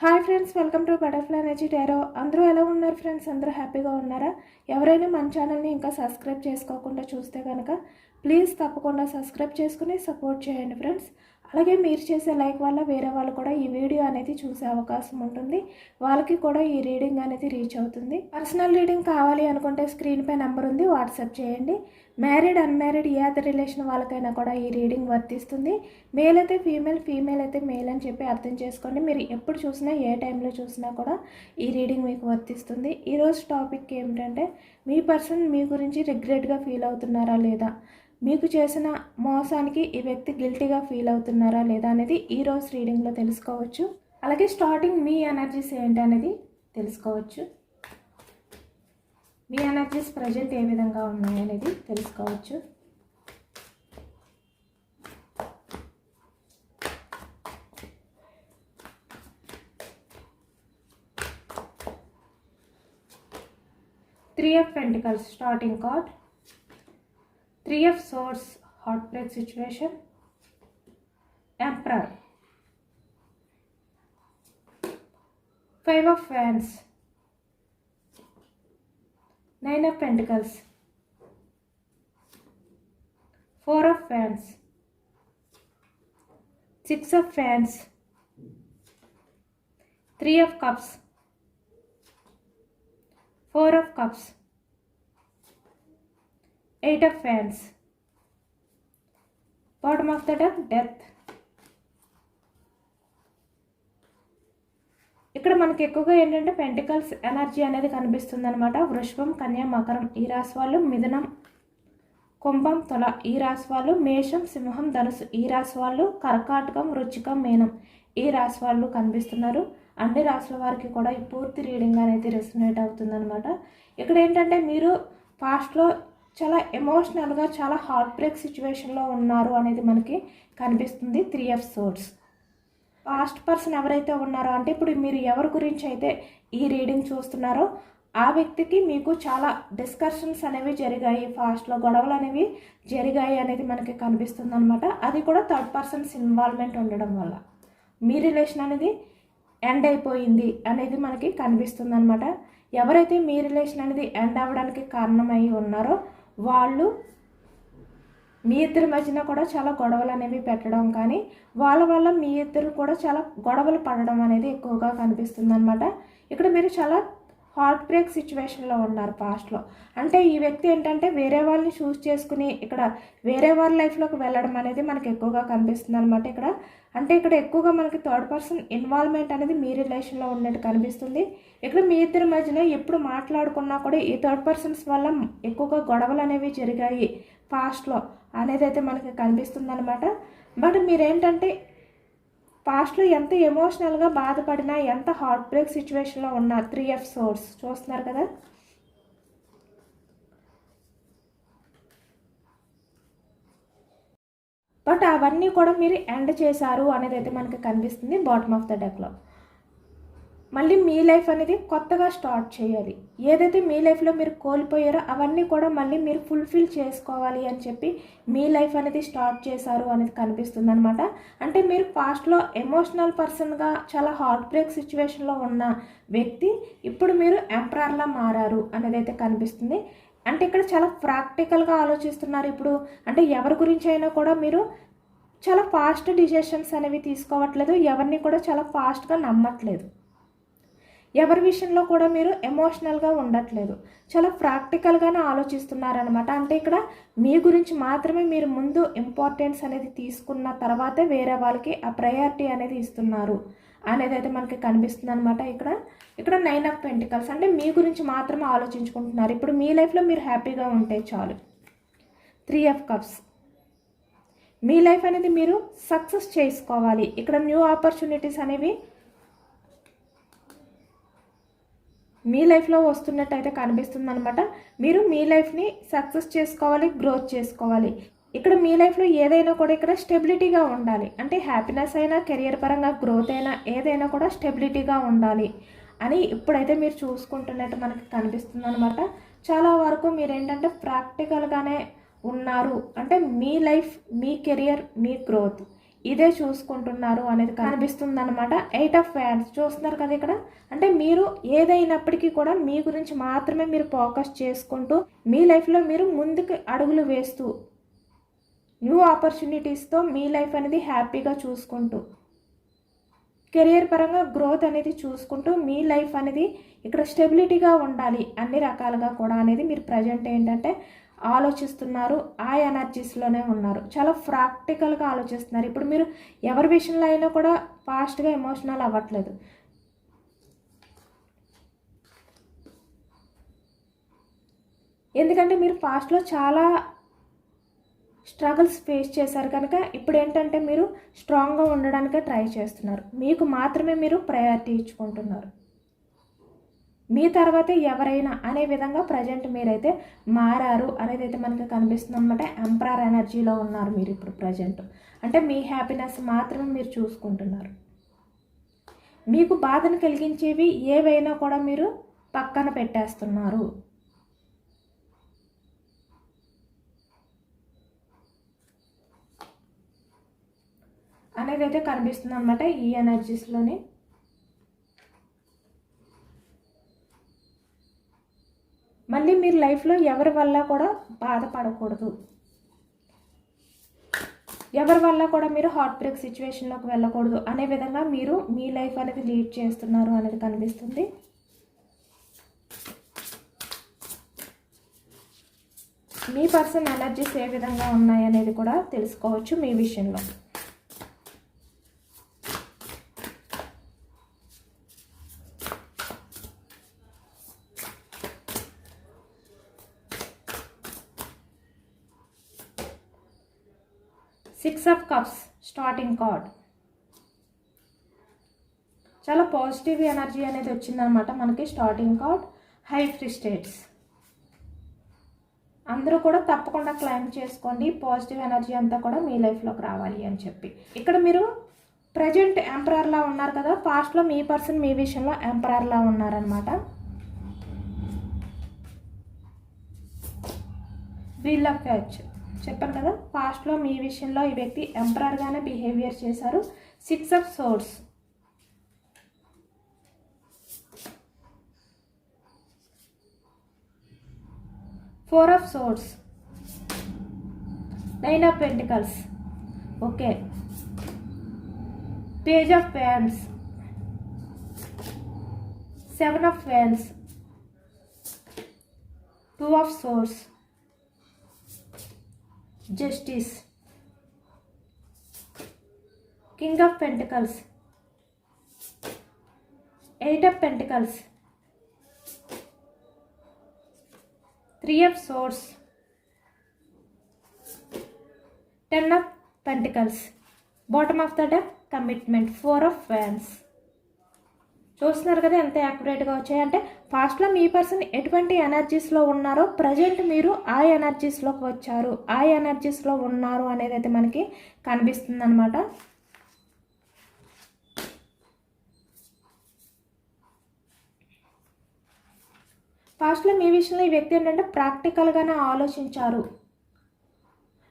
Hi friends, welcome to butterfly energy tarot. అందరూ ఎలా ఉన్నారు ఫ్రెండ్స్? అందరూ హ్యాపీగా ఉన్నారా? ఎవరైనా మన ఛానల్ని ఇంకా సబ్స్క్రైబ్ చేసుకోకుండా చూస్తే కనుక ప్లీజ్ తప్పకుండా సబ్స్క్రైబ్ చేసుకుని సపోర్ట్ చేయండి ఫ్రెండ్స్. అలాగే మీరు చేసే లైక్ వల్ల వేరే వాళ్ళు కూడా ఈ వీడియో అనేది చూసే అవకాశం ఉంటుంది. వాళ్ళకి కూడా ఈ రీడింగ్ అనేది రీచ్ అవుతుంది. పర్సనల్ రీడింగ్ కావాలి అనుకుంటే స్క్రీన్ పై నెంబర్ ఉంది, వాట్సాప్ చేయండి. మ్యారీడ్ అన్మ్యారీడ్ ఏ అదర్ రిలేషన్ వాళ్ళకైనా కూడా ఈ రీడింగ్ వర్తిస్తుంది. మేల్ అయితే ఫీమేల్, ఫీమేల్ అయితే మేల్ అని చెప్పి అర్థం చేసుకోండి. మీరు ఎప్పుడు చూసినా ఏ టైంలో చూసినా కూడా ఈ రీడింగ్ మీకు వర్తిస్తుంది. ఈరోజు టాపిక్ ఏమిటంటే, మీ పర్సన్ మీ గురించి రిగ్రెట్గా ఫీల్ అవుతున్నారా లేదా, మీకు చేసిన మోసానికి ఈ వ్యక్తి గిల్టీగా ఫీల్ అవుతున్నారా లేదా అనేది ఈరోజు రీడింగ్లో తెలుసుకోవచ్చు. అలాగే స్టార్టింగ్ మీ ఎనర్జీస్ ఏంటనేది తెలుసుకోవచ్చు. మీ ఎనర్జీస్ ప్రజెంట్ ఏ విధంగా ఉన్నాయనేది తెలుసుకోవచ్చు. Three of pentacles starting card. Three of Swords, heartbreak situation. Emperor. Five of Wands. Nine of Pentacles. Four of Wands. Six of Wands. Three of Cups. Four of Cups. Eight of Wands. Bottom of the deck, Death. ఇక్కడ మనకి ఎక్కువగా ఏంటంటే pentacles energy అనేది కనిపిస్తుంది అనమాట. వృషభం, కన్య, మకరం ఈ రాశి వాళ్ళు, మిథునం, కుంభం, తుల ఈ రాశి వాళ్ళు, మేషం, సింహం, ధనుసు ఈ రాశి వాళ్ళు, కర్కాటకం, వృశ్చికం, మీనం ఈ రాశి వాళ్ళు కనిపిస్తున్నారు. అన్ని రాశుల వారికి కూడా ఈ పూర్తి రీడింగ్ అనేది రెసొనేట్ అవుతుంది అనమాట. ఇక్కడ ఏంటంటే మీరు పాస్ట్లో చాలా ఎమోషనల్గా చాలా హార్ట్ బ్రేక్ సిచ్యువేషన్లో ఉన్నారు అనేది మనకి కనిపిస్తుంది. Three of swords. Past person ఎవరైతే ఉన్నారో, అంటే ఇప్పుడు మీరు ఎవరి గురించి అయితే ఈ రీడింగ్ చూస్తున్నారో ఆ వ్యక్తికి మీకు చాలా డిస్కషన్స్ అనేవి జరిగాయి, పాస్ట్లో గొడవలు అనేవి జరిగాయి అనేది మనకి కనిపిస్తుంది అనమాట. అది కూడా థర్డ్ పర్సన్స్ ఇన్వాల్వ్మెంట్ ఉండడం వల్ల మీ రిలేషన్ అనేది ఎండ్ అయిపోయింది అనేది మనకి కనిపిస్తుంది అనమాట. ఎవరైతే మీ రిలేషన్ అనేది ఎండ్ అవ్వడానికి కారణమై ఉన్నారో వాళ్ళు మీ ఇద్దరి మధ్యన కూడా చాలా గొడవలు అనేవి పెట్టడం కానీ వాళ్ళ వల్ల మీ ఇద్దరు కూడా చాలా గొడవలు పడడం అనేది ఎక్కువగా కనిపిస్తుంది అనమాట. ఇక్కడ మీరు చాలా హార్ట్ బ్రేక్ సిచ్యువేషన్లో ఉన్నారు పాస్ట్లో. అంటే ఈ వ్యక్తి ఏంటంటే వేరే వాళ్ళని చూస్ చేసుకుని ఇక్కడ వేరే వాళ్ళ లైఫ్లోకి వెళ్ళడం అనేది మనకి ఎక్కువగా కనిపిస్తుంది అనమాట. ఇక్కడ ఎక్కువగా మనకి థర్డ్ పర్సన్ ఇన్వాల్వ్మెంట్ అనేది మీ రిలేషన్లో ఉన్నట్టు కనిపిస్తుంది. ఇక్కడ మీ ఇద్దరి మధ్యన ఎప్పుడు మాట్లాడుకున్నా కూడా ఈ థర్డ్ పర్సన్స్ వల్ల ఎక్కువగా గొడవలు అనేవి జరిగాయి పాస్ట్లో అనేది అయితే మనకి కనిపిస్తుంది అనమాట. బట్ మీరేంటంటే పాస్ట్లో ఎంత ఎమోషనల్గా బాధపడినా, ఎంత హార్ట్ బ్రేక్ సిచ్యువేషన్లో ఉన్న త్రీ ఆఫ్ సోర్డ్స్ చూస్తున్నారు కదా. బట్ అవన్నీ కూడా మీరు ఎండ్ చేశారు అనేది అయితే మనకి కనిపిస్తుంది బాటమ్ ఆఫ్ ద డెక్లో. మళ్ళీ మీ లైఫ్ అనేది కొత్తగా స్టార్ట్ చేయాలి. ఏదైతే మీ లైఫ్లో మీరు కోల్పోయారో అవన్నీ కూడా మళ్ళీ మీరు ఫుల్ఫిల్ చేసుకోవాలి అని చెప్పి మీ లైఫ్ అనేది స్టార్ట్ చేశారు అనేది కనిపిస్తుంది అనమాట. అంటే మీరు పాస్ట్లో ఎమోషనల్ పర్సన్గా చాలా హార్ట్ బ్రేక్ సిచ్యువేషన్లో ఉన్న వ్యక్తి ఇప్పుడు మీరు ఎంపరర్లా మారారు అనేది అయితే కనిపిస్తుంది. అంటే ఇక్కడ చాలా ప్రాక్టికల్గా ఆలోచిస్తున్నారు ఇప్పుడు. అంటే ఎవరి గురించి అయినా కూడా మీరు చాలా ఫాస్ట్ డిసిషన్స్ అనేవి తీసుకోవట్లేదు, ఎవరిని కూడా చాలా ఫాస్ట్గా నమ్మట్లేదు, ఎవరి విషయంలో కూడా మీరు ఎమోషనల్గా ఉండట్లేదు, చాలా ప్రాక్టికల్గానే ఆలోచిస్తున్నారనమాట. అంటే ఇక్కడ మీ గురించి మాత్రమే మీరు ముందు ఇంపార్టెన్స్ అనేది తీసుకున్న తర్వాతే వేరే వాళ్ళకి ఆ ప్రయారిటీ అనేది ఇస్తున్నారు అనేది అయితే మనకి కనిపిస్తుంది అనమాట. ఇక్కడ నైన్ ఆఫ్ పెంటికల్స్ అంటే మీ గురించి మాత్రమే ఆలోచించుకుంటున్నారు. ఇప్పుడు మీ లైఫ్లో మీరు హ్యాపీగా ఉంటే చాలు. Three of cups me life అనేది మీరు సక్సెస్ చేసుకోవాలి. ఇక్కడ న్యూ ఆపర్చునిటీస్ అనేవి మీ లైఫ్లో వస్తున్నట్టయితే కనిపిస్తుంది అనమాట. మీరు మీ లైఫ్ని సక్సెస్ చేసుకోవాలి, గ్రోత్ చేసుకోవాలి. ఇక్కడ మీ లైఫ్లో ఏదైనా కూడా ఇక్కడ స్టెబిలిటీగా ఉండాలి. అంటే హ్యాపీనెస్ అయినా, కెరియర్ పరంగా గ్రోత్ అయినా ఏదైనా కూడా స్టెబిలిటీగా ఉండాలి అని ఇప్పుడైతే మీరు చూసుకుంటున్నట్టు మనకి కనిపిస్తుంది అనమాట. చాలా వరకు మీరు ఏంటంటే ప్రాక్టికల్గానే ఉన్నారు. అంటే మీ లైఫ్, మీ కెరియర్, మీ గ్రోత్ ఇదే చూసుకుంటున్నారు అనేది కనిపిస్తుంది అనమాట. 8 ఆఫ్ వ్యాండ్స్ చూస్తున్నారు కదా ఇక్కడ. అంటే మీరు ఏదైనప్పటికీ కూడా మీ గురించి మాత్రమే మీరు ఫోకస్ చేసుకుంటూ మీ లైఫ్లో మీరు ముందుకు అడుగులు వేస్తూ న్యూ ఆపర్చునిటీస్తో మీ లైఫ్ అనేది హ్యాపీగా చూసుకుంటూ కెరియర్ పరంగా గ్రోత్ అనేది చూసుకుంటూ మీ లైఫ్ అనేది ఇక్కడ స్టెబిలిటీగా ఉండాలి అన్ని రకాలుగా కూడా అనేది మీరు ప్రజెంట్ ఏంటంటే ఆలోచిస్తున్నారు. ఆ ఎనర్జీస్లోనే ఉన్నారు. చాలా ప్రాక్టికల్గా ఆలోచిస్తున్నారు. ఇప్పుడు మీరు ఎవరి విషయంలో అయినా కూడా ఫాస్ట్గా ఎమోషనల్ అవ్వట్లేదు. ఎందుకంటే మీరు పాస్ట్లో చాలా స్ట్రగుల్స్ ఫేస్ చేశారు కనుక ఇప్పుడు ఏంటంటే మీరు స్ట్రాంగ్గా ఉండడానికే ట్రై చేస్తున్నారు. మీకు మాత్రమే మీరు ప్రయారిటీ ఇచ్చుకుంటున్నారు. మీ తర్వాతే ఎవరైనా అనే విధంగా ప్రజెంట్ మీరైతే మారారు అనేది అయితే మనకి కనిపిస్తుంది అనమాట. ఎంపరర్ ఎనర్జీలో ఉన్నారు మీరు ఇప్పుడు ప్రజెంట్. అంటే మీ హ్యాపీనెస్ మాత్రమే మీరు చూసుకుంటున్నారు. మీకు బాధను కలిగించేవి ఏవైనా కూడా మీరు పక్కన పెట్టేస్తున్నారు. అనేది అయితే కనిపిస్తుంది అనమాట ఈ ఎనర్జీస్లోని. మళ్ళీ మీరు లైఫ్లో ఎవరి వల్ల కూడా బాధపడకూడదు. ఎవరి వల్ల కూడా మీరు హార్ట్ బ్రేక్ సిచ్యువేషన్లోకి వెళ్ళకూడదు అనే విధంగా మీరు మీ లైఫ్ అనేది లీడ్ చేస్తున్నారు అనేది కనిపిస్తుంది. మీ పర్సన్ ఎనర్జీస్ ఏ విధంగా ఉన్నాయి అనేది కూడా తెలుసుకోవచ్చు మీ విషయంలో. Six of cups starting card. చాలా పాజిటివ్ ఎనర్జీ అనేది వచ్చిందనమాట మనకి స్టార్టింగ్ కార్డ్. హై ప్రిస్టేట్స్. అందరూ కూడా తప్పకుండా క్లైమ్ చేసుకోండి పాజిటివ్ ఎనర్జీ అంతా కూడా మీ లైఫ్లోకి రావాలి అని చెప్పి. ఇక్కడ మీరు ప్రజెంట్ ఎంపరర్లా ఉన్నారు కదా, పాస్ట్లో మీ పర్సన్ మీ విషయంలో ఎంపరర్లా ఉన్నారనమాట. వీల్ ఆఫ్ ఫెచ్ చెప్పాను కదా, పాస్ట్లో మీ విషయంలో ఈ వ్యక్తి ఎంపరర్గానే బిహేవియర్ చేశారు. Six of swords. Four of swords. Nine of pentacles. Okay. Page of wands. Seven of wands. Two of swords. Justice. King of Pentacles. Eight of Pentacles. Three of Swords. 10 of Pentacles. Bottom of the deck, commitment. 4 of Wands. చూస్తున్నారు కదా ఎంత యాక్యురేట్గా వచ్చాయంటే ఫాస్ట్లో మీ person ఎటువంటి ఎనర్జీస్లో ఉన్నారో present మీరు ఆ ఎనర్జీస్లోకి వచ్చారు, ఆ ఎనర్జీస్లో ఉన్నారు అనేది అయితే మనకి కనిపిస్తుంది అనమాట. ఫాస్ట్లో మీ విషయంలో ఈ వ్యక్తి ఏంటంటే ప్రాక్టికల్గానే ఆలోచించారు.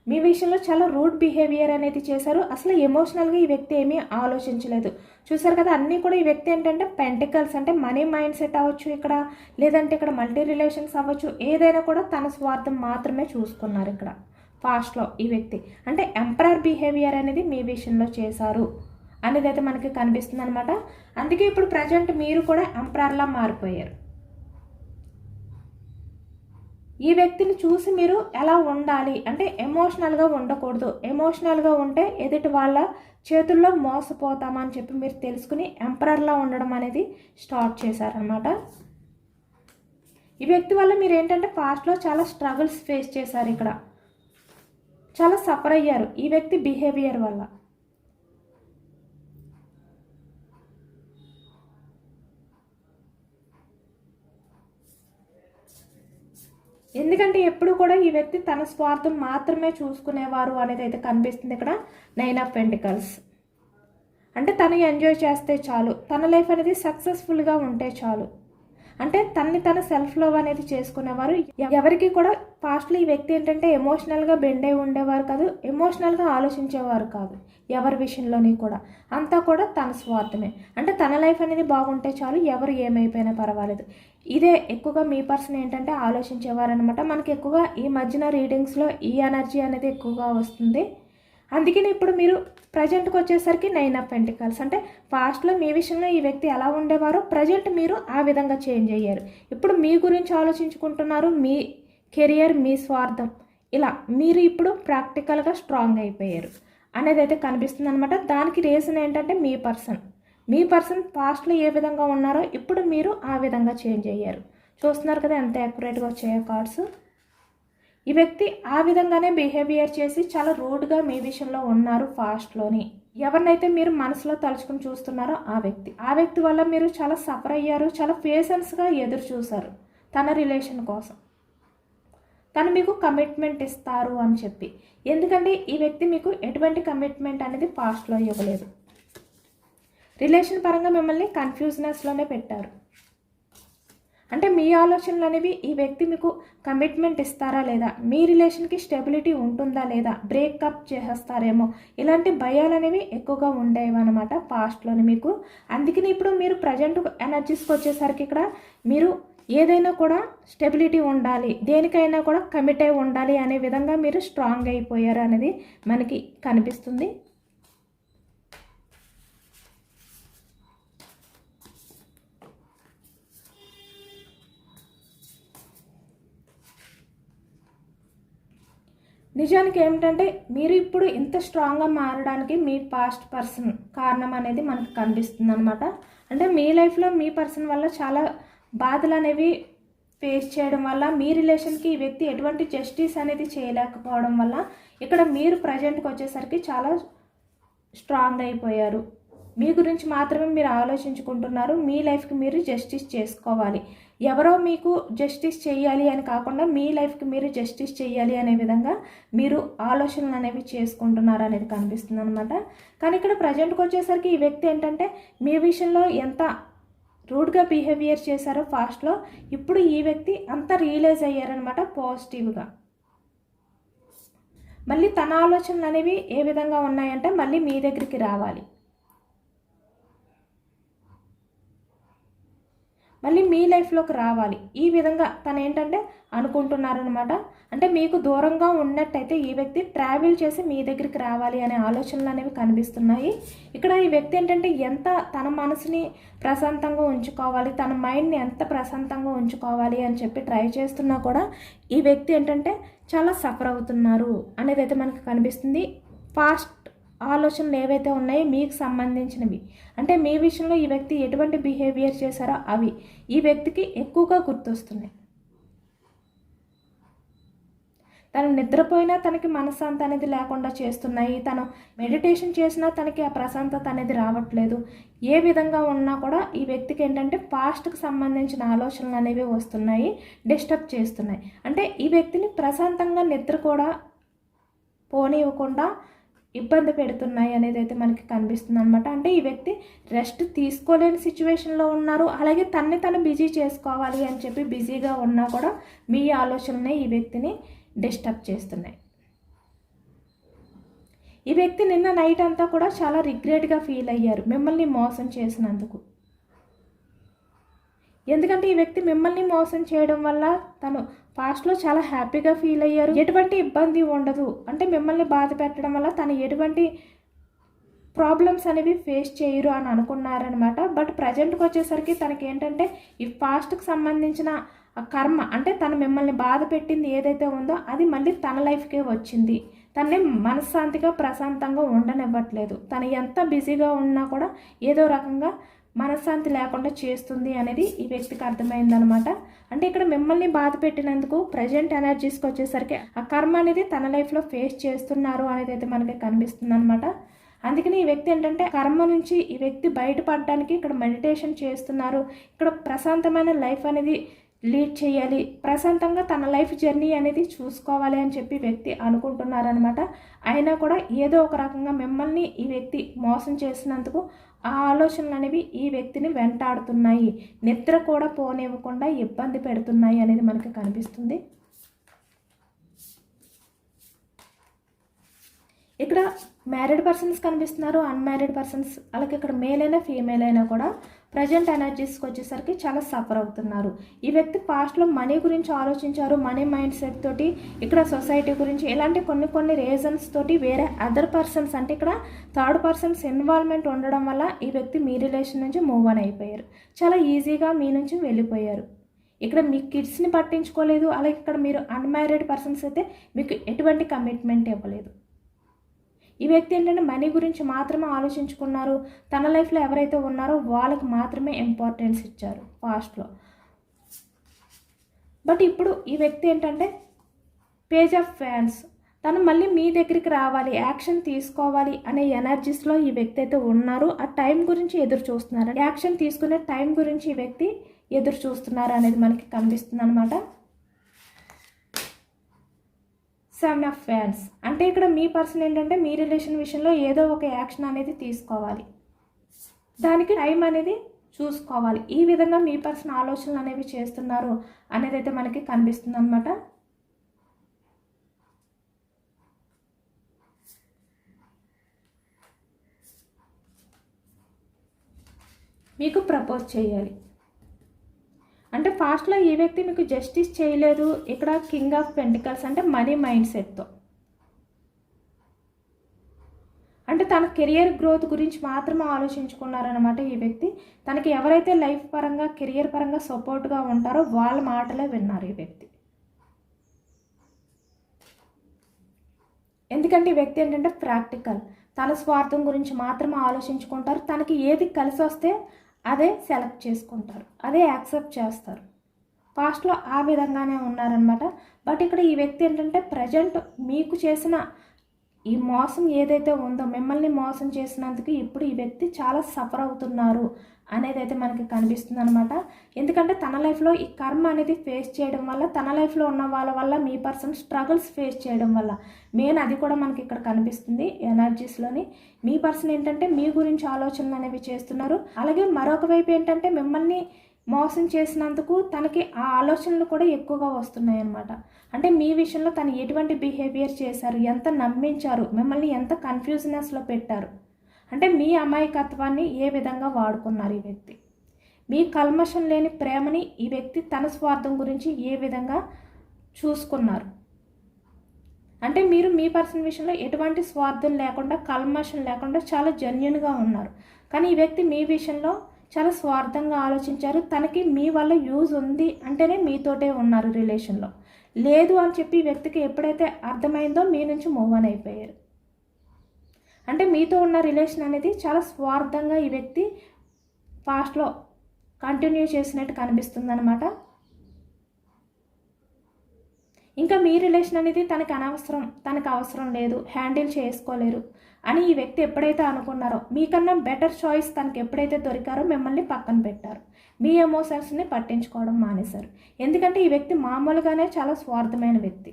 మీ విషయంలో చాలా రూడ్ బిహేవియర్ అనేది చేశారు. అసలు ఎమోషనల్గా ఈ వ్యక్తి ఏమీ ఆలోచించలేదు. చూసారు కదా అన్నీ కూడా ఈ వ్యక్తి ఏంటంటే పెంటికల్స్ అంటే మనీ మైండ్ సెట్ అవ్వచ్చు ఇక్కడ, లేదంటే ఇక్కడ మల్టీ రిలేషన్స్ అవ్వచ్చు, ఏదైనా కూడా తన స్వార్థం మాత్రమే చూసుకున్నారు ఇక్కడ ఫాస్ట్లో ఈ వ్యక్తి. అంటే ఎంపరర్ బిహేవియర్ అనేది మీ విషయంలో చేశారు అనేది అయితే మనకి కనిపిస్తుంది అనమాట. అందుకే ఇప్పుడు ప్రజెంట్ మీరు కూడా ఎంపరర్లా మారిపోయారు. ఈ వ్యక్తిని చూసి మీరు ఎలా ఉండాలి అంటే ఎమోషనల్గా ఉండకూడదు. ఎమోషనల్గా ఉంటే ఎదుటి వాళ్ళ చేతుల్లో మోసపోతామని చెప్పి మీరు తెలుసుకుని ఎంపరర్లా ఉండడం అనేది స్టార్ట్ చేశారనమాట. ఈ వ్యక్తి వల్ల మీరు ఏంటంటే పాస్ట్లో చాలా స్ట్రగుల్స్ ఫేస్ చేశారు. ఇక్కడ చాలా సఫర్ అయ్యారు ఈ వ్యక్తి బిహేవియర్ వల్ల. ఎందుకంటే ఎప్పుడు కూడా ఈ వ్యక్తి తన స్వార్థం మాత్రమే చూసుకునేవారు అనేది అయితే కనిపిస్తుంది ఇక్కడ. 9 ఆఫ్ పెంటికల్స్ అంటే తను ఎంజాయ్ చేస్తే చాలు, తన లైఫ్ అనేది సక్సెస్ఫుల్గా ఉంటే చాలు. అంటే తన్ని తన సెల్ఫ్ లవ్ అనేది చేసుకునేవారు. ఎవరికి కూడా పాస్ట్లో ఈ వ్యక్తి ఏంటంటే ఎమోషనల్గా బెండ్ అయి ఉండేవారు కాదు, ఎమోషనల్గా ఆలోచించేవారు కాదు ఎవరి విషయంలోని కూడా. అంతా కూడా తన స్వార్థమే. అంటే తన లైఫ్ అనేది బాగుంటే చాలు, ఎవరు ఏమైపోయినా పర్వాలేదు. ఇదే ఎక్కువగా మీ పర్సన్ ఏంటంటే ఆలోచించేవారు అనమాట. మనకి ఎక్కువగా ఈ మధ్యన రీడింగ్స్లో ఈ ఎనర్జీ అనేది ఎక్కువగా వస్తుంది. అందుకని ఇప్పుడు మీరు ప్రజెంట్కి వచ్చేసరికి 9 ఆఫ్ పెంటికల్స్. అంటే పాస్ట్లో మీ విషయంలో ఈ వ్యక్తి ఎలా ఉండేవారో ప్రజెంట్ మీరు ఆ విధంగా చేంజ్ అయ్యారు. ఇప్పుడు మీ గురించి ఆలోచించుకుంటున్నారు, మీ కెరియర్, మీ స్వార్థం, ఇలా మీరు ఇప్పుడు ప్రాక్టికల్గా స్ట్రాంగ్ అయిపోయారు అనేది అయితే కనిపిస్తుంది అనమాట. దానికి రీజన్ ఏంటంటే మీ పర్సన్ పాస్ట్లో ఏ విధంగా ఉన్నారో ఇప్పుడు మీరు ఆ విధంగా చేంజ్ అయ్యారు. చూస్తున్నారు కదా ఎంత యాక్యురేట్గా వచ్చాయో కార్డ్స్. ఈ వ్యక్తి ఆ విధంగానే బిహేవియర్ చేసి చాలా రూడ్గా మీ విషయంలో ఉన్నారు పాస్ట్లోని. ఎవరినైతే మీరు మనసులో తలుచుకుని చూస్తున్నారో ఆ వ్యక్తి వల్ల మీరు చాలా సఫర్ అయ్యారు, చాలా పేషెన్స్గా ఎదురు చూశారు తన రిలేషన్ కోసం. తను మీకు కమిట్మెంట్ ఇస్తారు అని చెప్పి. ఎందుకంటే ఈ వ్యక్తి మీకు ఎటువంటి కమిట్మెంట్ అనేది పాస్ట్లో ఇవ్వలేదు. రిలేషన్ పరంగా మిమ్మల్ని కన్ఫ్యూజ్నెస్లోనే పెట్టారు. అంటే మీ ఆలోచనలు అనేవి ఈ వ్యక్తి మీకు కమిట్మెంట్ ఇస్తారా లేదా, మీ రిలేషన్కి స్టెబిలిటీ ఉంటుందా లేదా, బ్రేకప్ చేసేస్తారేమో, ఇలాంటి భయాలు అనేవి ఎక్కువగా ఉండేవి అనమాట పాస్ట్లోని మీకు. అందుకని ఇప్పుడు మీరు ప్రజెంట్ ఎనర్జీస్కి వచ్చేసరికి ఇక్కడ మీరు ఏదైనా కూడా స్టెబిలిటీ ఉండాలి, దేనికైనా కూడా కమిట్ అయి ఉండాలి అనే విధంగా మీరు స్ట్రాంగ్ అయిపోయారు అనేది మనకి కనిపిస్తుంది. నిజానికి ఏమిటంటే మీరు ఇప్పుడు ఇంత స్ట్రాంగ్గా మారడానికి మీ పాస్ట్ పర్సన్ కారణం అనేది మనకు కనిపిస్తుంది అనమాట. అంటే మీ లైఫ్లో మీ పర్సన్ వల్ల చాలా బాధలు అనేవి ఫేస్ చేయడం వల్ల మీ రిలేషన్కి ఈ వ్యక్తి ఎటువంటి జస్టిస్ అనేది చేయలేకపోవడం వల్ల ఇక్కడ మీరు ప్రజెంట్కి వచ్చేసరికి చాలా స్ట్రాంగ్ అయిపోయారు. మీ గురించి మాత్రమే మీరు ఆలోచించుకుంటున్నారు. మీ లైఫ్కి మీరు జస్టిస్ చేసుకోవాలి, ఎవరో మీకు జస్టిస్ చేయాలి అని కాకుండా మీ లైఫ్కి మీరు జస్టిస్ చేయాలి అనే విధంగా మీరు ఆలోచనలు అనేవి చేసుకుంటున్నారు అనేది కనిపిస్తుంది అనమాట. కానీ ఇక్కడ ప్రజెంట్కి వచ్చేసరికి ఈ వ్యక్తి ఏంటంటే మీ విషయంలో ఎంత రూడ్గా బిహేవియర్ చేశారో పాస్ట్లో, ఇప్పుడు ఈ వ్యక్తి అంతా రియలైజ్ అయ్యారనమాట పాజిటివ్గా. మళ్ళీ తన ఆలోచనలు అనేవి ఏ విధంగా ఉన్నాయంటే మళ్ళీ మీ దగ్గరికి రావాలి, మళ్ళీ మీ లైఫ్లోకి రావాలి, ఈ విధంగా తను ఏంటంటే అనుకుంటున్నారనమాట. అంటే మీకు దూరంగా ఉన్నట్టయితే ఈ వ్యక్తి ట్రావెల్ చేసి మీ దగ్గరికి రావాలి అనే ఆలోచనలు అనేవి కనిపిస్తున్నాయి. ఇక్కడ ఈ వ్యక్తి ఏంటంటే ఎంత తన మనసుని ప్రశాంతంగా ఉంచుకోవాలి, తన మైండ్ని ఎంత ప్రశాంతంగా ఉంచుకోవాలి అని చెప్పి ట్రై చేస్తున్నా కూడా ఈ వ్యక్తి ఏంటంటే చాలా సఫర్ అవుతున్నారు అనేది అయితే మనకు కనిపిస్తుంది. పాస్ట్ ఆలోచనలు ఏవైతే ఉన్నాయో మీకు సంబంధించినవి, అంటే మీ విషయంలో ఈ వ్యక్తి ఎటువంటి బిహేవియర్ చేశారో అవి ఈ వ్యక్తికి ఎక్కువగా గుర్తొస్తున్నాయి. తను నిద్రపోయినా తనకి మనశ్శాంతి అనేది లేకుండా చేస్తున్నాయి, తను మెడిటేషన్ చేసినా తనకి ఆ ప్రశాంతత అనేది రావట్లేదు. ఏ విధంగా ఉన్నా కూడా ఈ వ్యక్తికి ఏంటంటే పాస్ట్కి సంబంధించిన ఆలోచనలు అనేవి వస్తున్నాయి, డిస్టర్బ్ చేస్తున్నాయి. అంటే ఈ వ్యక్తిని ప్రశాంతంగా నిద్ర కూడా పోనివ్వకుండా ఇబ్బంది పెడుతున్నాయి అనేది అయితే మనకి కనిపిస్తుంది అనమాట. అంటే ఈ వ్యక్తి రెస్ట్ తీసుకోలేని సిచ్యువేషన్లో ఉన్నారు, అలాగే తను బిజీ చేసుకోవాలి అని చెప్పి బిజీగా ఉన్నా కూడా మీ ఆలోచనలే ఈ వ్యక్తిని డిస్టర్బ్ చేస్తున్నాయి. ఈ వ్యక్తి నిన్న నైట్ అంతా కూడా చాలా రిగ్రెట్గా ఫీల్ అయ్యారు మిమ్మల్ని మోసం చేసినందుకు. ఎందుకంటే ఈ వ్యక్తి మిమ్మల్ని మోసం చేయడం వల్ల తను పాస్ట్లో చాలా హ్యాపీగా ఫీల్ అయ్యారు, ఎటువంటి ఇబ్బంది ఉండదు, అంటే మిమ్మల్ని బాధ పెట్టడం వల్ల తను ఎటువంటి ప్రాబ్లమ్స్ అనేవి ఫేస్ చేయరు అని అనుకున్నారనమాట. బట్ ప్రజెంట్కి వచ్చేసరికి తనకి ఏంటంటే ఈ పాస్ట్కి సంబంధించిన కర్మ, అంటే తను మిమ్మల్ని బాధ పెట్టింది ఏదైతే ఉందో అది మళ్ళీ తన లైఫ్కే వచ్చింది, తనని మనశ్శాంతిగా ప్రశాంతంగా ఉండనివ్వట్లేదు. తను ఎంత బిజీగా ఉన్నా కూడా ఏదో రకంగా మనశ్శాంతి లేకుండా చేస్తుంది అనేది ఈ వ్యక్తికి అర్థమైందనమాట. అంటే ఇక్కడ మిమ్మల్ని బాధ పెట్టినందుకు ప్రజెంట్ ఎనర్జీస్కి వచ్చేసరికి ఆ కర్మ అనేది తన లైఫ్లో ఫేస్ చేస్తున్నారు అనేది అయితే మనకి కనిపిస్తుంది అనమాట. అందుకని ఈ వ్యక్తి ఏంటంటే కర్మ నుంచి ఈ వ్యక్తి బయటపడడానికి ఇక్కడ మెడిటేషన్ చేస్తున్నారు, ఇక్కడ ప్రశాంతమైన లైఫ్ అనేది లీడ్ చేయాలి, ప్రశాంతంగా తన లైఫ్ జర్నీ అనేది చూసుకోవాలి అని చెప్పి వ్యక్తి అనుకుంటున్నారనమాట. అయినా కూడా ఏదో ఒక రకంగా మిమ్మల్ని ఈ వ్యక్తి మోసం చేసినందుకు ఆ ఆలోచనలు అనేవి ఈ వ్యక్తిని వెంటాడుతున్నాయి, నిద్ర కూడా పోనివ్వకుండా ఇబ్బంది పెడుతున్నాయి అనేది మనకి కనిపిస్తుంది. ఇక్కడ మ్యారీడ్ పర్సన్స్ కనిపిస్తున్నారు, అన్మ్యారీడ్ పర్సన్స్, అలాగే ఇక్కడ మేల్ అయినా ఫీమేల్ అయినా కూడా ప్రజెంట్ ఎనర్జీస్కి వచ్చేసరికి చాలా సఫర్ అవుతున్నారు. ఈ వ్యక్తి పాస్ట్లో మనీ గురించి ఆలోచించారు, మనీ మైండ్ సెట్ తోటి, ఇక్కడ సొసైటీ గురించి ఇలాంటి కొన్ని రీజన్స్ తోటి వేరే అదర్ పర్సన్స్ అంటే ఇక్కడ థర్డ్ పర్సన్స్ ఇన్వాల్వ్మెంట్ ఉండడం వల్ల ఈ వ్యక్తి మీ రిలేషన్ నుంచి మూవ్ ఆన్ అయిపోయారు, చాలా ఈజీగా మీ నుంచి వెళ్ళిపోయారు. ఇక్కడ మీ కిడ్స్ని పట్టించుకోలేదు, అలాగే ఇక్కడ మీరు అన్మ్యారీడ్ పర్సన్స్ అయితే మీకు ఎటువంటి కమిట్మెంట్ ఇవ్వలేదు. ఈ వ్యక్తి ఏంటంటే మనీ గురించి మాత్రమే ఆలోచించుకున్నారు, తన లైఫ్లో ఎవరైతే ఉన్నారో వాళ్ళకి మాత్రమే ఇంపార్టెన్స్ ఇచ్చారు పాస్ట్లో. బట్ ఇప్పుడు ఈ వ్యక్తి ఏంటంటే పేజ్ ఆఫ్ ఫ్యాన్స్, తను మళ్ళీ మీ దగ్గరికి రావాలి, యాక్షన్ తీసుకోవాలి అనే ఎనర్జీస్లో ఈ వ్యక్తి అయితే ఉన్నారు. ఆ టైం గురించి ఎదురు చూస్తున్నారు, యాక్షన్ తీసుకునే టైం గురించి ఈ వ్యక్తి ఎదురు చూస్తున్నారు అనేది మనకి కనిపిస్తుంది అనమాట. సెవెన్ ఆఫ్ ఫ్యాన్స్ అంటే ఇక్కడ మీ పర్సన్ ఏంటంటే మీ రిలేషన్ విషయంలో ఏదో ఒక యాక్షన్ అనేది తీసుకోవాలి, దానికి టైం అనేది చూసుకోవాలి. ఈ విధంగా మీ పర్సన్ ఆలోచనలు అనేవి చేస్తున్నారు అనేది అయితే మనకి కనిపిస్తుంది అనమాట. మీకు ప్రపోజ్ చేయాలి అంటే ఫాస్ట్లో ఈ వ్యక్తి మీకు జస్టిస్ చేయలేదు. ఇక్కడ కింగ్ ఆఫ్ పెంటికల్స్ అంటే మనీ మైండ్ సెట్తో, అంటే తన కెరియర్ గ్రోత్ గురించి మాత్రమే ఆలోచించుకున్నారనమాట ఈ వ్యక్తి. తనకి ఎవరైతే లైఫ్ పరంగా కెరియర్ పరంగా సపోర్ట్గా ఉంటారో వాళ్ళ మాటలే విన్నారు ఈ వ్యక్తి. ఎందుకంటే ఈ వ్యక్తి ఏంటంటే ప్రాక్టికల్, తన స్వార్థం గురించి మాత్రమే ఆలోచించుకుంటారు. తనకి ఏది కలిసి వస్తే అదే సెలెక్ట్ చేసుకుంటారు, అదే యాక్సెప్ట్ చేస్తారు. పాస్ట్లో ఆ విధంగానే ఉన్నారనమాట. బట్ ఇక్కడ ఈ వ్యక్తి ఏంటంటే ప్రజెంట్ మీకు చేసిన ఈ మోసం ఏదైతే ఉందో, మిమ్మల్ని మోసం చేసినందుకు ఇప్పుడు ఈ వ్యక్తి చాలా సఫర్ అవుతున్నారు అనేది అయితే మనకి కనిపిస్తుంది అనమాట. ఎందుకంటే తన లైఫ్లో ఈ కర్మ అనేది ఫేస్ చేయడం వల్ల, తన లైఫ్లో ఉన్న వాళ్ళ వల్ల మీ పర్సన్ స్ట్రగుల్స్ ఫేస్ చేయడం వల్ల, మెయిన్ అది కూడా మనకి ఇక్కడ కనిపిస్తుంది ఎనర్జీస్లోని. మీ పర్సన్ ఏంటంటే మీ గురించి ఆలోచనలు అనేవి చేస్తున్నారు. అలాగే మరొక వైపు ఏంటంటే మిమ్మల్ని మోసం చేసినందుకు తనకి ఆ ఆలోచనలు కూడా ఎక్కువగా వస్తున్నాయి అన్నమాట. అంటే మీ విషయంలో తను ఎటువంటి బిహేవియర్ చేశారు, ఎంత నమ్మించారు, మిమ్మల్ని ఎంత కన్ఫ్యూజనెస్లో పెట్టారు, అంటే మీ అమాయకత్వాన్ని ఏ విధంగా వాడుకున్నారు ఈ వ్యక్తి, మీ కల్మషం లేని ప్రేమని ఈ వ్యక్తి తన స్వార్థం గురించి ఏ విధంగా చూసుకున్నారు. అంటే మీరు మీ పర్సన్ విషయంలో ఎటువంటి స్వార్థం లేకుండా, కల్మషం లేకుండా చాలా జెన్యూన్గా ఉన్నారు. కానీ ఈ వ్యక్తి మీ విషయంలో చాలా స్వార్థంగా ఆలోచించారు. తనకి మీ వల్ల యూజ్ ఉంది అంటేనే మీతోటే ఉన్నారు రిలేషన్లో, లేదు అని చెప్పి ఈ వ్యక్తికి ఎప్పుడైతే అర్థమైందో మీ నుంచి మూవ్ ఆన్ అయిపోయారు. అంటే మీతో ఉన్న రిలేషన్ అనేది చాలా స్వార్థంగా ఈ వ్యక్తి పాస్ట్లో కంటిన్యూ చేసినట్టు కనిపిస్తుంది అనమాట. ఇంకా మీ రిలేషన్ అనేది తనకి అనవసరం, తనకు అవసరం లేదు, హ్యాండిల్ చేసుకోలేరు అని ఈ వ్యక్తి ఎప్పుడైతే అనుకున్నారో, మీకన్నా బెటర్ చాయిస్ తనకి ఎప్పుడైతే దొరికారో మిమ్మల్ని పక్కన పెట్టారు, మీ ఎమోషన్స్ని పట్టించుకోవడం మానేశారు. ఎందుకంటే ఈ వ్యక్తి మామూలుగానే చాలా స్వార్థమైన వ్యక్తి.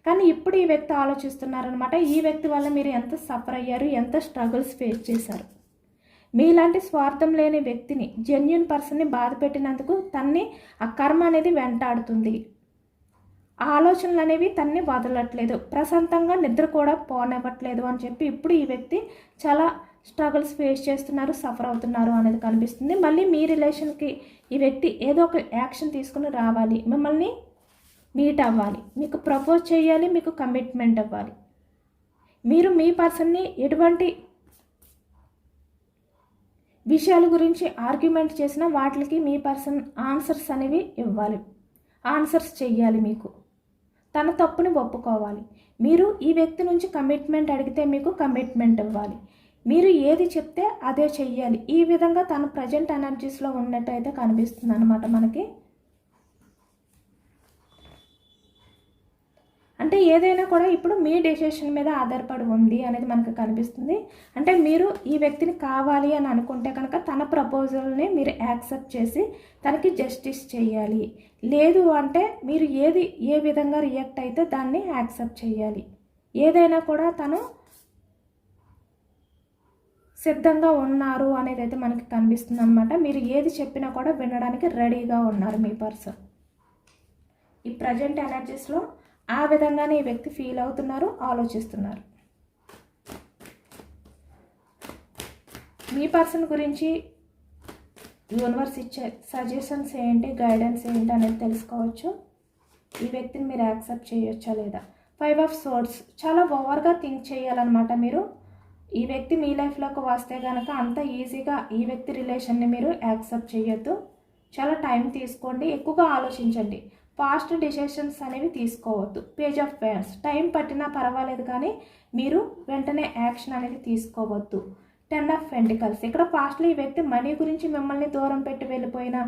కానీ ఇప్పుడు ఈ వ్యక్తి ఆలోచిస్తున్నారనమాట, ఈ వ్యక్తి వల్ల మీరు ఎంత సఫర్ అయ్యారు, ఎంత స్ట్రగుల్స్ ఫేస్ చేశారు. మీలాంటి స్వార్థం లేని వ్యక్తిని, జెన్యూన్ పర్సన్ని బాధ పెట్టినందుకు తన్ని ఆ కర్మ అనేది వెంటాడుతుంది. ఆ ఆలోచనలు అనేవి తన్ని వదలట్లేదు, ప్రశాంతంగా నిద్ర కూడా పోనివ్వట్లేదు అని చెప్పి ఇప్పుడు ఈ వ్యక్తి చాలా స్ట్రగుల్స్ ఫేస్ చేస్తున్నారు, సఫర్ అవుతున్నారు అనేది కనిపిస్తుంది. మళ్ళీ మీ రిలేషన్కి ఈ వ్యక్తి ఏదో ఒక యాక్షన్ తీసుకుని రావాలి, మిమ్మల్ని మీట్ అవ్వాలి, మీకు ప్రపోజ్ చేయాలి, మీకు కమిట్మెంట్ ఇవ్వాలి. మీరు మీ పర్సన్ని ఎటువంటి విషయాల గురించి ఆర్గ్యుమెంట్ చేసినా వాటికి మీ పర్సన్ ఆన్సర్స్ అనేవి ఇవ్వాలి, ఆన్సర్స్ చెయ్యాలి, మీకు తన తప్పుని ఒప్పుకోవాలి. మీరు ఈ వ్యక్తి నుంచి కమిట్మెంట్ అడిగితే మీకు కమిట్మెంట్ ఇవ్వాలి, మీరు ఏది చెప్తే అదే చెయ్యాలి. ఈ విధంగా తన ప్రజెంట్ ఎనర్జీస్లో ఉన్నట్టు అయితే కనిపిస్తుంది అనమాట మనకి. అంటే ఏదైనా కూడా ఇప్పుడు మీ డెసిషన్ మీద ఆధారపడి ఉంది అనేది మనకు కనిపిస్తుంది. అంటే మీరు ఈ వ్యక్తిని కావాలి అని అనుకుంటే కనుక తన ప్రపోజల్ని మీరు యాక్సెప్ట్ చేసి తనకి జస్టిస్ చేయాలి. లేదు అంటే మీరు ఏ విధంగా రియాక్ట్ అయితే దాన్ని యాక్సెప్ట్ చేయాలి. ఏదైనా కూడా తను సిద్ధంగా ఉన్నారు అనేది అయితే మనకి కనిపిస్తుంది అనమాట. మీరు ఏది చెప్పినా కూడా వినడానికి రెడీగా ఉన్నారు మీ పర్సన్. ఈ ప్రజెంట్ ఎనర్జీస్లో ఆ విధంగానే ఈ వ్యక్తి ఫీల్ అవుతున్నారు, ఆలోచిస్తున్నారు. మీ పర్సన్ గురించి యూనివర్స్ ఇచ్చే సజెషన్స్ ఏంటి, గైడెన్స్ ఏంటి అనేది తెలుసుకోవచ్చు. ఈ వ్యక్తిని మీరు యాక్సెప్ట్ చేయొచ్చా లేదా. 5 ఆఫ్ సోర్డ్స్, చాలా ఓవర్గా థింక్ చేయాలన్నమాట మీరు. ఈ వ్యక్తి మీ లైఫ్లోకి వస్తే కనుక అంత ఈజీగా ఈ వ్యక్తి రిలేషన్ని మీరు యాక్సెప్ట్ చేయొద్దు. చాలా టైం తీసుకోండి, ఎక్కువగా ఆలోచించండి. ఫాస్ట్ డిసిషన్స్ అనేవి తీసుకోవద్దు. పేజ్ ఆఫ్ వ్యాండ్స్, టైం పట్టినా పర్వాలేదు కానీ మీరు వెంటనే యాక్షన్ అనేది తీసుకోవద్దు. 10 ఆఫ్ పెంటికల్స్, ఇక్కడ ఫాస్ట్లో ఈ వ్యక్తి మనీ గురించి మిమ్మల్ని దూరం పెట్టి వెళ్ళిపోయినా,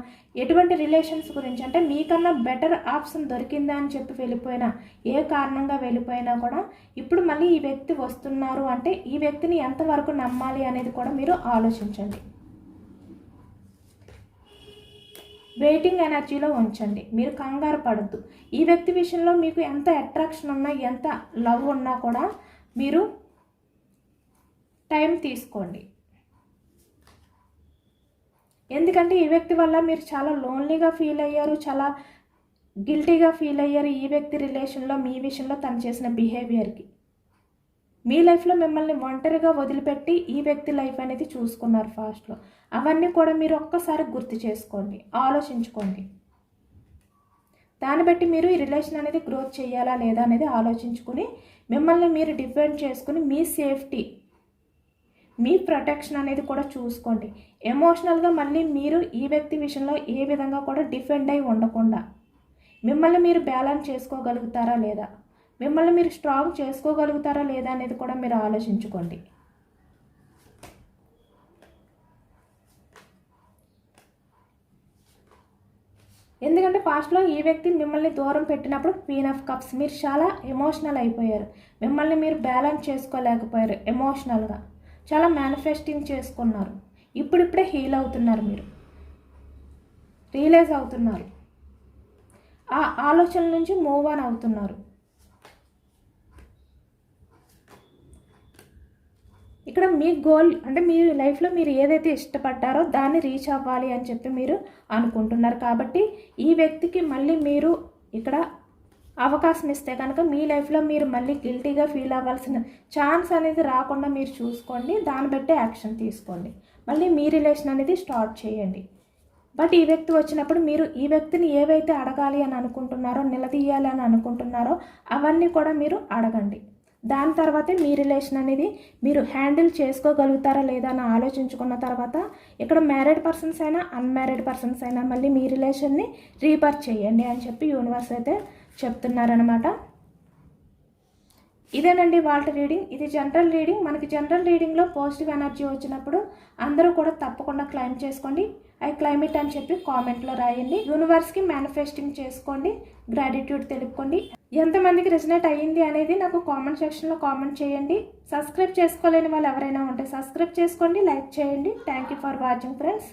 ఎటువంటి రిలేషన్స్ గురించి అంటే మీకన్నా బెటర్ ఆప్షన్ దొరికిందా అని చెప్పి వెళ్ళిపోయినా, ఏ కారణంగా వెళ్ళిపోయినా కూడా ఇప్పుడు మళ్ళీ ఈ వ్యక్తి వస్తున్నారు అంటే ఈ వ్యక్తిని ఎంతవరకు నమ్మాలి అనేది కూడా మీరు ఆలోచించండి. వెయిటింగ్ ఎనర్జీలో ఉంచండి, మీరు కంగారు పడద్దు. ఈ వ్యక్తి విషయంలో మీకు ఎంత అట్రాక్షన్ ఉన్నా, ఎంత లవ్ ఉన్నా కూడా మీరు టైం తీసుకోండి. ఎందుకంటే ఈ వ్యక్తి వల్ల మీరు చాలా లోన్లీగా ఫీల్ అయ్యారు, చాలా గిల్టీగా ఫీల్ అయ్యారు. ఈ వ్యక్తి రిలేషన్లో మీ విషయంలో తను చేసిన బిహేవియర్కి మీ లైఫ్లో మిమ్మల్ని ఒంటరిగా వదిలిపెట్టి ఈ వ్యక్తి లైఫ్ అనేది చూసుకున్నారు ఫాస్ట్లో. అవన్నీ కూడా మీరు ఒక్కసారి గుర్తు చేసుకోండి, ఆలోచించుకోండి. దాన్ని బట్టి మీరు ఈ రిలేషన్ అనేది గ్రోత్ చేయాలా లేదా అనేది ఆలోచించుకుని మిమ్మల్ని మీరు డిపెండ్ చేసుకుని మీ సేఫ్టీ, మీ ప్రొటెక్షన్ అనేది కూడా చూసుకోండి. ఎమోషనల్గా మళ్ళీ మీరు ఈ వ్యక్తి విషయంలో ఏ విధంగా కూడా డిఫెండ్ అయి ఉండకుండా మిమ్మల్ని మీరు బ్యాలెన్స్ చేసుకోగలుగుతారా లేదా, మిమ్మల్ని మీరు స్ట్రాంగ్ చేసుకోగలుగుతారా లేదా అనేది కూడా మీరు ఆలోచించుకోండి. ఎందుకంటే పాస్ట్లో ఈ వ్యక్తి మిమ్మల్ని దూరం పెట్టినప్పుడు క్వీన్ ఆఫ్ కప్స్, మీరు చాలా ఎమోషనల్ అయిపోయారు. మిమ్మల్ని మీరు బ్యాలెన్స్ చేసుకోలేకపోయారు, ఎమోషనల్గా చాలా మేనిఫెస్టింగ్ చేసుకున్నారు. ఇప్పుడిప్పుడే హీల్ అవుతున్నారు, మీరు రియలైజ్ అవుతున్నారు, ఆ ఆలోచనల నుంచి మూవ్ ఆన్ అవుతున్నారు. ఇక్కడ మీ గోల్ అంటే మీ లైఫ్లో మీరు ఏదైతే ఇష్టపడ్డారో దాన్ని రీచ్ అవ్వాలి అని చెప్పి మీరు అనుకుంటున్నారు. కాబట్టి ఈ వ్యక్తికి మళ్ళీ మీరు ఇక్కడ అవకాశం ఇస్తే కనుక మీ లైఫ్లో మీరు మళ్ళీ గిల్టీగా ఫీల్ అవ్వాల్సిన ఛాన్స్ అనేది రాకుండా మీరు చూసుకోండి. దాన్ని బట్టి యాక్షన్ తీసుకోండి. మళ్ళీ మీ రిలేషన్ అనేది స్టార్ట్ చేయండి. బట్ ఈ వ్యక్తి వచ్చినప్పుడు మీరు ఈ వ్యక్తిని ఏవైతే అడగాలి అని అనుకుంటున్నారో, నిలదీయాలి అని అనుకుంటున్నారో అవన్నీ కూడా మీరు అడగండి. దాని తర్వాతే మీ రిలేషన్ అనేది మీరు హ్యాండిల్ చేసుకోగలుగుతారా లేదా అని ఆలోచించుకున్న తర్వాత ఇక్కడ మ్యారీడ్ పర్సన్స్ అయినా అన్మ్యారీడ్ పర్సన్స్ అయినా మళ్ళీ మీ రిలేషన్ని రీబర్త్ చేయండి అని చెప్పి యూనివర్స్ అయితే చెప్తున్నారనమాట. ఇదేనండి వాళ్ళ రీడింగ్. ఇది జనరల్ రీడింగ్. మనకి జనరల్ రీడింగ్లో పాజిటివ్ ఎనర్జీ వచ్చినప్పుడు అందరూ కూడా తప్పకుండా క్లైమ్ చేసుకోండి. ఐ క్లైమ్ ఇట్ అని చెప్పి కామెంట్లో రాయండి. యూనివర్స్కి మేనిఫెస్టింగ్ చేసుకోండి, గ్రాటిట్యూడ్ తెలుపుకోండి. ఎంతమందికి రెసినేట్ అయ్యింది అనేది నాకు కామెంట్ సెక్షన్లో కామెంట్ చేయండి. సబ్స్క్రైబ్ చేసుకోలేని వాళ్ళు ఎవరైనా ఉంటే సబ్స్క్రైబ్ చేసుకోండి, లైక్ చేయండి. Thank you for watching friends.